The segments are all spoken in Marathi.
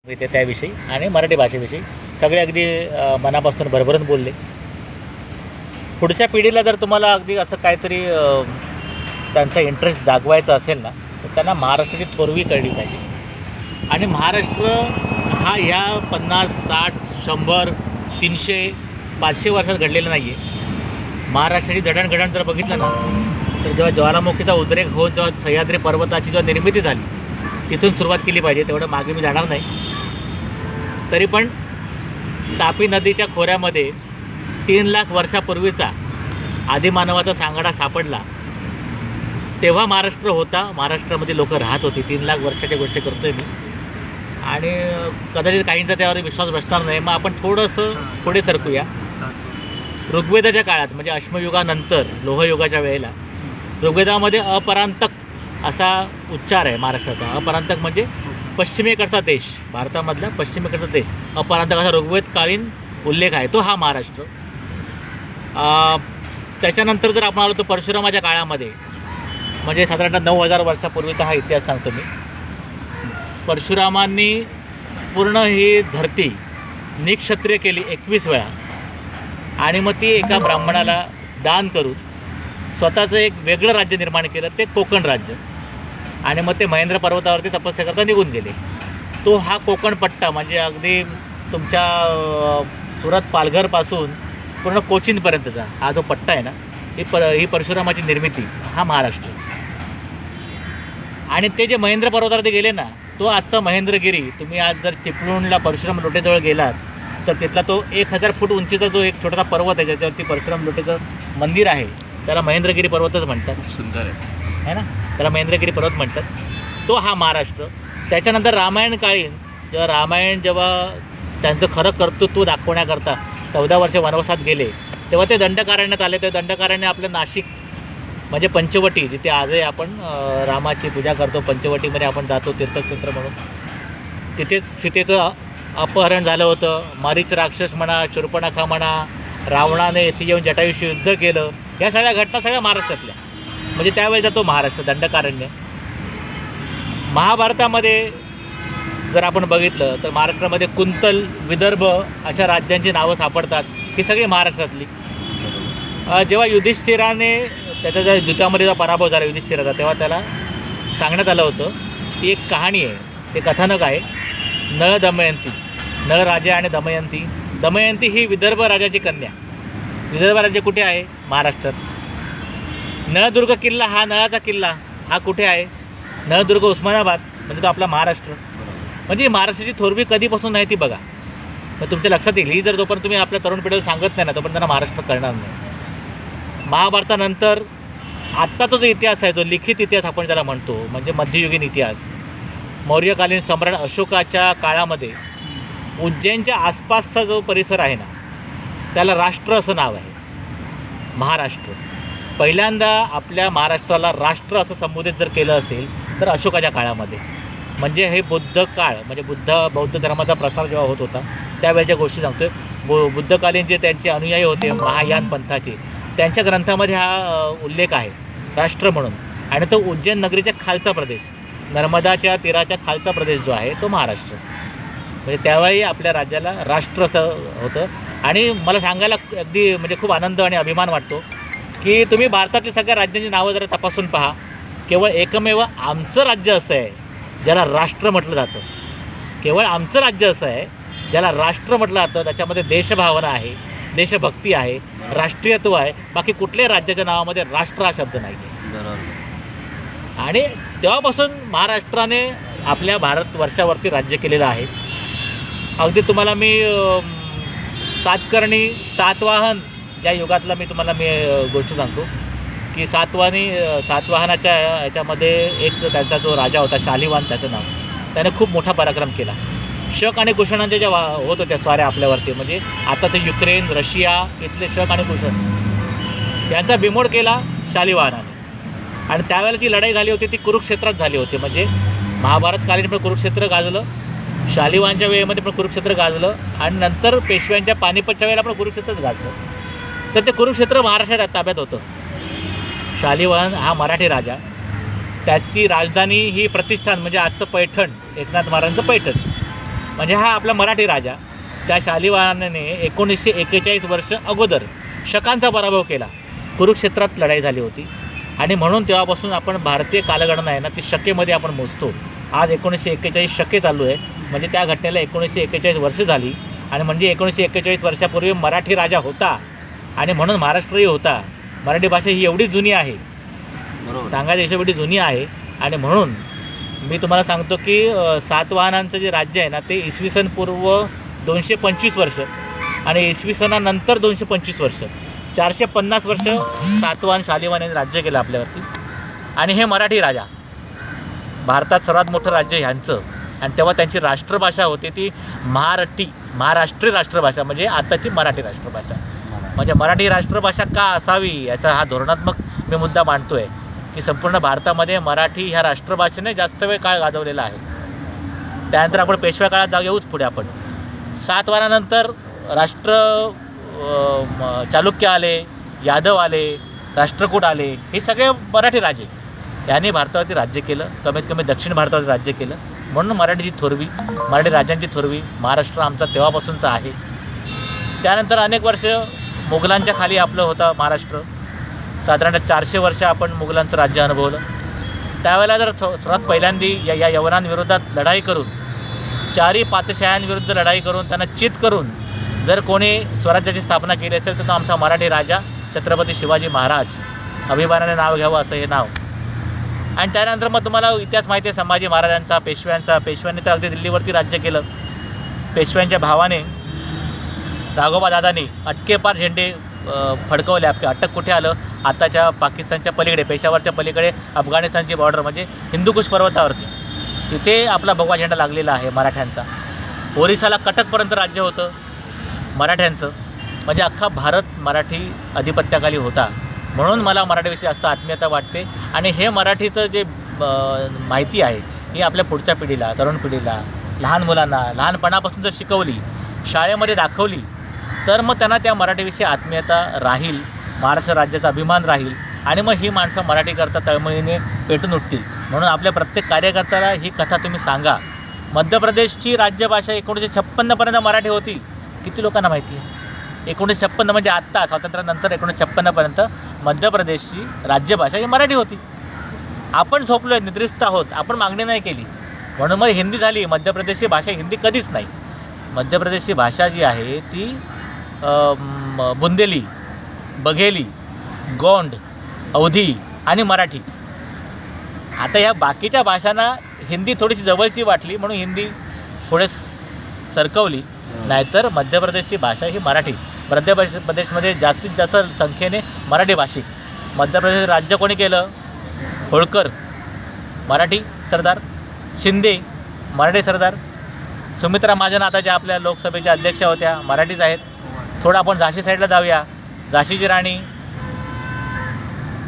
ते त्याविषयी आणि मराठी भाषेविषयी सगळे अगदी मनापासून भरभरून बोलले. पुढच्या पिढीला जर तुम्हाला अगदी असं काहीतरी त्यांचा इंटरेस्ट जागवायचा असेल ना, तर त्यांना महाराष्ट्राची थोरवी कळली पाहिजे. आणि महाराष्ट्र हा ह्या 50, 60, 100, 300, 500 वर्षात घडलेला नाही आहे. महाराष्ट्राची जडणघडण जर बघितलं ना, तर जेव्हा ज्वालामुखीचा उद्रेक होऊन जेव्हा सह्याद्री पर्वताची जेव्हा निर्मिती झाली, तिथून सुरुवात केली पाहिजे. तेवढं मागे मी जाणार नाही. तरी पण तापी नदीच्या खोऱ्यामध्ये 3 लाख वर्षापूर्वीचा आदिमानवाचा सांगाडा सापडला. तेव्हा महाराष्ट्र होता, महाराष्ट्रामध्ये लोक राहत होती. 3 लाख वर्षाच्या गोष्टी करतोय मी. आणि कदाचित काहींचा त्यावर विश्वास बसणार नाही. मग आपण थोडंसं पुढे सरकूया. ऋग्वेदाच्या काळात म्हणजे अश्मयुगानंतर लोहयुगाच्या वेळेला ऋग्वेदामध्ये अपरांतक असा उच्चार आहे महाराष्ट्राचा. अपरांतक म्हणजे पश्चिमेकडचा देश, भारतामधला पश्चिमेकडचा देश. अपरांतक असा ऋग्वेदकालीन उल्लेख आहे, तो हा महाराष्ट्र. त्याच्यानंतर जर आपण आलो तर परशुरामाच्या काळामध्ये म्हणजे साधारणतः 9000 वर्षापूर्वीचा हा इतिहास सांगतो मी. परशुरामांनी पूर्ण ही धरती निक्षत्रिय केली 21 वेळा आणि मग ती एका ब्राह्मणाला दान करून स्वतःचं एक वेगळं राज्य निर्माण केलं, ते कोकण राज्य. आणि मग ते महेंद्र पर्वतावरती तपस्या करता निघून गेले. तो हा कोकण पट्टा म्हणजे अगदी तुमच्या सुरत पालघरपासून पूर्ण कोचीनपर्यंतचा हा जो पट्टा आहे ना, ही परशुरामाची निर्मिती, हा महाराष्ट्र. आणि ते जे महेंद्र पर्वतावरती गेले ना, तो आजचा महेंद्रगिरी. तुम्ही आज जर चिपळूणला परशुराम लोटेजवळ गेलात तर तिथला तो 1000 फूट उंचीचा जो एक छोटासा पर्वत आहे, ज्याच्यावरती परशुराम लोटेचं मंदिर आहे, त्याला महेंद्रगिरी पर्वतच म्हणतात. सुंदर आहे ना, त्याला महेंद्रगिरी पर्वत म्हणतात. तो हा महाराष्ट्र. त्याच्यानंतर रामायण काळीन जेव्हा त्यांचं खरं कर्तृत्व दाखवण्याकरता 14 वर्ष वनवासात गेले, तेव्हा ते दंडकारण्यात आले. ते दंडकारण्य आपलं नाशिक म्हणजे पंचवटी, जिथे आजही आपण रामाची पूजा करतो, पंचवटीमध्ये आपण जातो तीर्थक्षेत्र म्हणून. तिथेच सीतेचं अपहरण झालं होतं. मारीच राक्षस म्हणा, शूर्पणखा म्हणा, रावणाने येथे येऊन जटायूशी युद्ध केलं. या सगळ्या घटना सगळ्या महाराष्ट्रातल्या. म्हणजे त्यावेळेचा तो महाराष्ट्र दंडकारण्य. महाभारतामध्ये जर आपण बघितलं तर महाराष्ट्रामध्ये कुंतल, विदर्भ अशा राज्यांची नावं सापडतात. ही सगळी महाराष्ट्रातली. जेव्हा युधिष्ठिराने त्याच्या ज्या युद्धामध्ये जेव्हा पराभव झाला युधिष्ठिराचा, तेव्हा त्याला सांगण्यात आलं होतं, ती एक कहाणी आहे, ते कथानक आहे, नळ दमयंती. नळ राजा आणि दमयंती. दमयंती ही विदर्भ राजाची कन्या. विदर्भ राज्य कुठे आहे? महाराष्ट्रात. नळदुर्ग किल्ला, हा नळाचा किल्ला, हा कुठे आहे? नळदुर्ग, उस्मानाबाद. म्हणजे तो आपला महाराष्ट्र. म्हणजे महाराष्ट्राची थोरवी कधीपासून नाही ती बघा. मग तुमच्या लक्षात येईल. ही जर जोपर्यंत तुम्ही आपल्या तरुण पिढीला सांगत नाही ना, तोपर्यंत त्यांना महाराष्ट्र कळणार नाही. महाभारतानंतर आत्ताचा जो इतिहास आहे, जो लिखित इतिहास आपण ज्याला म्हणतो, म्हणजे मध्ययुगीन इतिहास, मौर्यकालीन सम्राट अशोकाच्या काळामध्ये उज्जैनच्या आसपासचा जो परिसर आहे ना, त्याला राष्ट्र असं नाव आहे, महाराष्ट्र. पहिल्यांदा आपल्या महाराष्ट्राला राष्ट्र असं संबोधित जर केलं असेल तर अशोकाच्या काळामध्ये. म्हणजे हे बुद्ध काळ, म्हणजे बौद्ध धर्माचा प्रसार जेव्हा होत होता त्यावेळेच्या गोष्टी सांगतोय. बुद्धकालीन जे त्यांचे अनुयायी होते महायान पंथाचे, त्यांच्या ग्रंथामध्ये हा उल्लेख आहे राष्ट्र म्हणून. आणि तो उज्जैन नगरीच्या खालचा प्रदेश, नर्मदाच्या तीराच्या खालचा प्रदेश जो आहे तो महाराष्ट्र. म्हणजे त्यावेळी आपल्या राज्याला राष्ट्र असं होतं. आणि मला सांगायला अगदी म्हणजे खूप आनंद आणि अभिमान वाटतो की तुम्ही भारतातली सगळ्या राज्यांची नावं जरा तपासून पहा. केवळ एकमेव आमचं राज्य असं आहे ज्याला राष्ट्र म्हटलं जातं. केवळ आमचं राज्य असं आहे ज्याला राष्ट्र म्हटलं जातं. त्याच्यामध्ये देशभावना आहे, देशभक्ती आहे, राष्ट्रीयत्व आहे. बाकी कुठल्याही राज्याच्या नावामध्ये राष्ट्र हा शब्द नाही आहे. आणि तेव्हापासून महाराष्ट्राने आपल्या भारतवर्षावरती राज्य केलेलं आहे. अगदी तुम्हाला मी सातकर्णी, सातवाहन ज्या युगातला मी तुम्हाला गोष्ट सांगतो की सातवाहनाच्या याच्यामध्ये एक त्यांचा जो राजा होता शालिवाहन त्याचं नाव, त्याने खूप मोठा पराक्रम केला. शक आणि कुषाणांच्या ज्या होत होत्या स्वाऱ्या आपल्यावरती, म्हणजे आताचं युक्रेन, रशिया इथले शक आणि कुषाण यांचा बिमोड केला शालिवाहनाने. आणि त्यावेळेला जी लढाई झाली होती ती कुरुक्षेत्रात झाली होती. म्हणजे महाभारतकालीन पण कुरुक्षेत्र गाजलं, शालिवाहनच्या वेळेमध्ये पण कुरुक्षेत्र गाजलं, आणि नंतर पेशव्यांच्या पानिपतच्या वेळेला पण कुरुक्षेत्रच गाजलं. तर ते कुरुक्षेत्र महाराष्ट्रात ताब्यात होतं. शालिवाहन हा मराठी राजा, त्याची राजधानी ही प्रतिष्ठान म्हणजे आजचं पैठण, एकनाथ महाराजांचं पैठण, म्हणजे हा आपला मराठी राजा त्या शालिवाहनाने 1941 वर्ष अगोदर शकांचा पराभव केला. कुरुक्षेत्रात लढाई झाली होती आणि म्हणून तेव्हापासून आपण भारतीय कालगणना आहे ना ती शकेमध्ये आपण मोजतो. आज 1941 शके चालू आहे, म्हणजे त्या घटनेला 1941 वर्ष झाली. आणि म्हणजे 1941 वर्षापूर्वी मराठी राजा होता आणि म्हणून महाराष्ट्रही होता. मराठी भाषा ही एवढी जुनी आहे, सांगायची हिशोब एवढी जुनी आहे. आणि म्हणून मी तुम्हाला सांगतो की सातवाहनांचं जे राज्य आहे ना ते इसवी सन पूर्व 225 वर्ष आणि इसवी सनानंतर 225 वर्ष, 450 वर्ष सातवाहन शालिवाहन यांनी राज्य केलं आपल्यावरती. आणि हे मराठी राजा, भारतात सर्वात मोठं राज्य ह्यांचं. आणि तेव्हा त्यांची राष्ट्रभाषा होती ती महाराष्ट्रीय राष्ट्रभाषा, म्हणजे आताची मराठी राष्ट्रभाषा. म्हणजे मराठी राष्ट्रभाषा का असावी याचा हा धोरणात्मक मी मुद्दा मांडतो आहे की संपूर्ण भारतामध्ये मराठी ह्या राष्ट्रभाषेने जास्त वेळ काळ गाजवलेला आहे. त्यानंतर आपण पेशव्या काळात येऊच पुढे. आपण सातवाहनानंतर चालुक्य आले, यादव आले, राष्ट्रकूट आले, हे सगळे मराठी राजे यांनी भारतावरती राज्य केलं, कमीत कमी दक्षिण भारतावरती राज्य केलं. म्हणून मराठीची थोरवी, मराठी राज्यांची थोरवी महाराष्ट्र आमचा तेव्हापासूनचा आहे. त्यानंतर अनेक वर्ष मुघलांच्या खाली आपलं होतं महाराष्ट्र. साधारणतः 400 वर्ष आपण मुघलांचं राज्य अनुभवलं. त्यावेळेला जर सर्वात पहिल्यांदा या यवनांविरोधात लढाई करून, चारी पातशाह्यांविरुद्ध लढाई करून, त्यांना चित करून जर कोणी स्वराज्याची स्थापना केली असेल तर तो आमचा मराठी राजा छत्रपती शिवाजी महाराज. अभिमानाने नाव घ्यावं असं हे नाव. आणि त्यानंतर मग तुम्हाला इतिहास माहिती आहे संभाजी महाराजांचा, पेशव्यांनी तर अगदी दिल्लीवरती राज्य केलं. पेशव्यांच्या भावाने राघोबा दादांनी अटकेपार झेंडे फडकवले. अटक कुठे आलं? आताच्या पाकिस्तानच्या पलीकडे, पेशावरच्या पलीकडे अफगाणिस्तानची बॉर्डर म्हणजे हिंदुकुश पर्वतावरती, तिथे आपला भगवा झेंडा लागलेला आहे मराठ्यांचा. ओरिसाला कटकपर्यंत राज्य होतं मराठ्यांचं. म्हणजे अख्खा भारत मराठी अधिपत्याखाली होता. म्हणून मला मराठीविषयी जास्त आत्मीयता वाटते. आणि हे मराठीचं जे माहिती आहे ही आपल्या पुढच्या पिढीला, तरुण पिढीला, लहान मुलांना लहानपणापासून जर शिकवली, शाळेमध्ये दाखवली तर मग त्यांना त्या मराठीविषयी आत्मीयता राहील, महाराष्ट्र राज्याचा अभिमान राहील. आणि मग ही माणसं मराठीकरता तळमळीने पेटून उठतील. म्हणून आपल्या प्रत्येक कार्यकर्त्याला ही कथा तुम्ही सांगा. मध्य प्रदेशची राज्यभाषा 1956पर्यंत मराठी होती. किती लोकांना माहिती आहे? 1956 म्हणजे आत्ता स्वातंत्र्यानंतर 1956पर्यंत मध्य प्रदेशची राज्यभाषा ही मराठी होती. आपण झोपलो आहे, निद्रिस्त आहोत, आपण मागणी नाही केली म्हणून मग हिंदी झाली. मध्य प्रदेशची भाषा हिंदी कधीच नाही. मध्य प्रदेशची भाषा जी आहे ती बुंदेली, बघेली, गोंड, अवधी आणि मराठी. आता या बाकीच्या भाषांना हिंदी थोडीशी जवळची वाटली म्हणून हिंदी पुढे सरकवली, नाहीतर मध्य प्रदेशची भाषा ही मराठी. मध्य प्रदेशमध्ये जास्तीत जास्त संख्येने मराठी भाषिक. मध्य प्रदेश राज्य कोणी केलं? होळकर मराठी सरदार, शिंदे मराठी सरदार, सुमित्रा महाजन आता ज्या आपल्या लोकसभेच्या अध्यक्षा होत्या मराठीच आहेत. थोडं आपण झाशी साईडला जाऊया, झाशीची राणी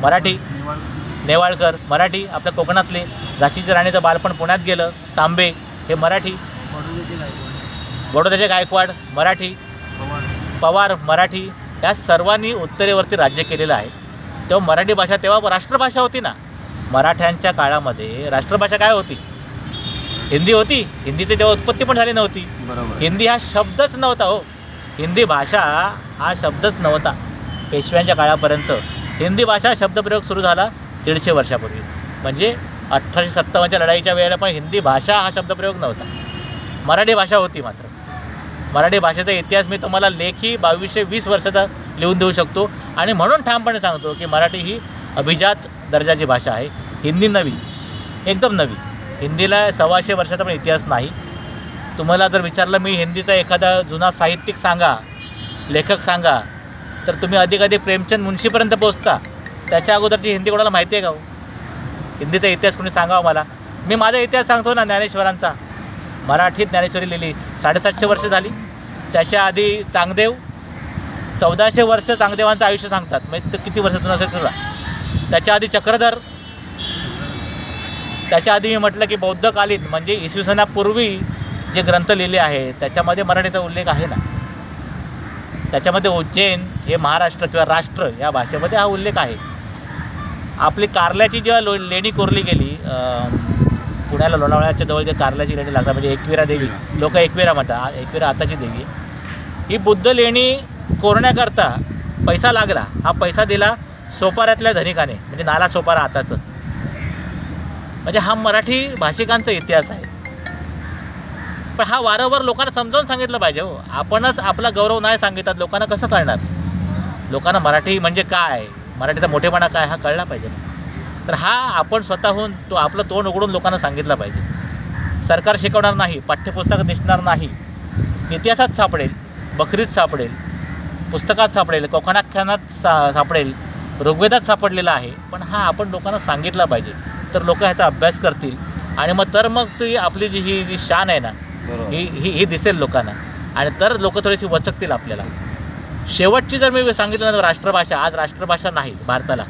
मराठी, नेवाळकर मराठी, आपल्या कोकणातले. झाशीची राणीचं बालपण पुण्यात गेलं, तांबे हे मराठी. बडोद्याचे गायकवाड मराठी, पवार मराठी. या सर्वांनी उत्तरेवरती राज्य केलेलं आहे. तेव्हा मराठी भाषा तेव्हा राष्ट्रभाषा होती ना. मराठ्यांच्या काळामध्ये राष्ट्रभाषा काय होती? हिंदी होती. हिंदीची तेव्हा उत्पत्ती पण झाली नव्हती. हिंदी हा शब्दच नव्हता हो. हिंदी भाषा हा शब्दच नव्हता. पेशव्यांच्या काळापर्यंत हिंदी भाषा शब्दप्रयोग सुरू झाला 150 वर्षापूर्वी. म्हणजे 1857च्या लढाईच्या वेळेला पण हिंदी भाषा हा शब्दप्रयोग नव्हता. मराठी भाषा होती. मात्र मराठी भाषेचा इतिहास मी तुम्हाला लेखी 2220 वर्षाचा लिहून देऊ शकतो. आणि म्हणून ठामपणे सांगतो की मराठी ही अभिजात दर्जाची भाषा आहे. हिंदी नवी, एकदम नवी. हिंदीला 125 वर्षाचा पण इतिहास नाही. तुम्हाला जर विचारलं मी हिंदीचा एखादा जुना साहित्यिक सांगा, लेखक सांगा, तर तुम्ही अधिकाधिक प्रेमचंद मुंशीपर्यंत पोहोचता. त्याच्या अगोदरची हिंदी कोणाला माहिती आहे का हो? हिंदीचा इतिहास कोणी सांगावा मला. मी माझा इतिहास सांगतो ना, ज्ञानेश्वरांचा. मराठीत ज्ञानेश्वरी लिहिली 750 वर्ष झाली. त्याच्या आधी चांगदेव 1400 वर्ष चांगदेवांचं आयुष्य सांगतात. म्हणजे किती वर्ष जुनं असेल सुद्धा. त्याच्या आधी चक्रधर. त्याच्या आधी मी म्हटलं की बौद्धकालीन म्हणजे इसवी सनापूर्वी जे ग्रंथ लिहिले आहेत त्याच्यामध्ये मराठीचा उल्लेख आहे ना. त्याच्यामध्ये उज्जैन हे महाराष्ट्र किंवा राष्ट्र या भाषेमध्ये हा उल्लेख आहे. आपली कारल्याची जेव्हा लेणी कोरली गेली पुण्याला लोणावळ्याच्या जवळ जे कारल्याची लेणी लागतात म्हणजे एकविरा देवी, लोक एकविरा म्हणतात, एकविरा आताची देवी आहे. ही बुद्ध लेणी कोरण्याकरता पैसा लागला. हा पैसा दिला सोपाऱ्यातल्या धनिकाने, म्हणजे नाला सोपारा आताचं. म्हणजे हा मराठी भाषिकांचा इतिहास आहे. पण हा वारंवार लोकांना समजावून सांगितलं पाहिजे. हो, आपणच आपला गौरव नाही सांगितलं लोकांना कसं कळणार? लोकांना मराठी म्हणजे काय, मराठीचा मोठेपणा काय हा कळला पाहिजे. तर हा आपण स्वतःहून तो आपलं तोंड उघडून लोकांना सांगितलं पाहिजे. सरकार शिकवणार नाही, पाठ्यपुस्तकात दिसणार नाही, इतिहासात सापडेल, बकरीत सापडेल, पुस्तकात सापडेल, कोकणाख्यानात सापडेल, ऋग्वेदात सापडलेला आहे. पण हा आपण लोकांना सांगितला पाहिजे, तर लोक ह्याचा अभ्यास करतील आणि मग ती आपली ही जी शान आहे ना ही दिसेल लोकांना, आणि तर लोक थोडीशी वचकतील आपल्याला. शेवटची जर मी सांगितलं ना, राष्ट्रभाषा, आज राष्ट्रभाषा नाही भारताला,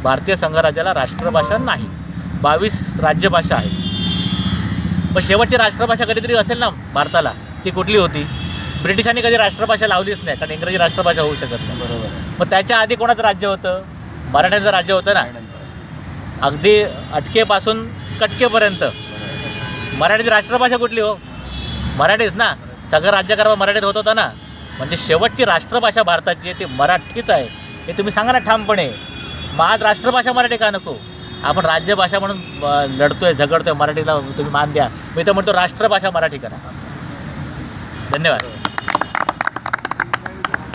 भारतीय संघराज्याला राष्ट्रभाषा नाही, 22 राज्यभाषा आहे. पण शेवटची राष्ट्रभाषा कधीतरी असेल ना भारताला, ती कुठली होती? ब्रिटिशांनी कधी राष्ट्रभाषा लावलीच नाही, कारण इंग्रजी राष्ट्रभाषा होऊ शकत नाही. बरोबर. मग त्याच्या आधी कोणाचं राज्य होतं? मराठ्यांचं राज्य होतं ना, अगदी अटकेपासून कटकेपर्यंत. मराठीची राष्ट्रभाषा कुठली हो? मराठीच ना. सगळं राज्यकारभार मराठीत होत होता ना. म्हणजे शेवटची राष्ट्रभाषा भारताची आहे ती मराठीच आहे, हे तुम्ही सांगा ना ठामपणे. मग आज राष्ट्रभाषा मराठी का नको? आपण राज्यभाषा म्हणून लढतोय, झगडतोय, मराठीला तुम्ही मान द्या. मी तर म्हणतो राष्ट्रभाषा मराठी करा. धन्यवाद.